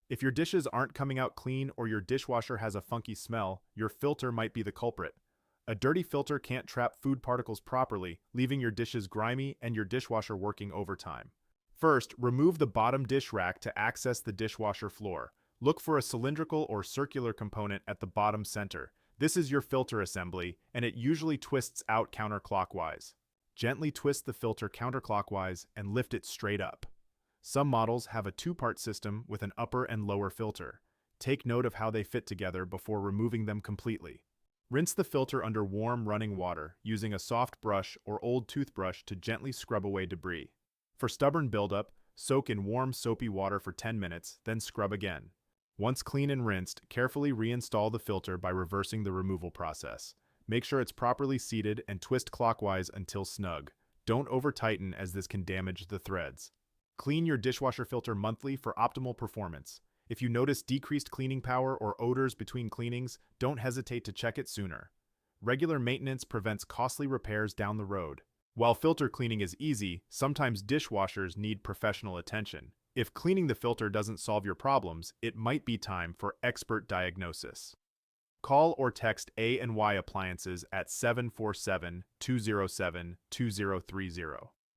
If your dishes aren't coming out clean or your dishwasher has a funky smell, your filter might be the culprit. A dirty filter can't trap food particles properly, leaving your dishes grimy and your dishwasher working overtime. First, remove the bottom dish rack to access the dishwasher floor. Look for a cylindrical or circular component at the bottom center. This is your filter assembly, and it usually twists out counterclockwise. Gently twist the filter counterclockwise and lift it straight up. Some models have a two-part system with an upper and lower filter. Take note of how they fit together before removing them completely. Rinse the filter under warm running water, using a soft brush or old toothbrush to gently scrub away debris. For stubborn buildup, soak in warm soapy water for 10 minutes, then scrub again. Once clean and rinsed, carefully reinstall the filter by reversing the removal process. Make sure it's properly seated and twist clockwise until snug. Don't over-tighten as this can damage the threads. Clean your dishwasher filter monthly for optimal performance. If you notice decreased cleaning power or odors between cleanings, don't hesitate to check it sooner. Regular maintenance prevents costly repairs down the road. While filter cleaning is easy, sometimes dishwashers need professional attention. If cleaning the filter doesn't solve your problems, it might be time for expert diagnosis. Call or text A&Y Appliances at 747-207-2030.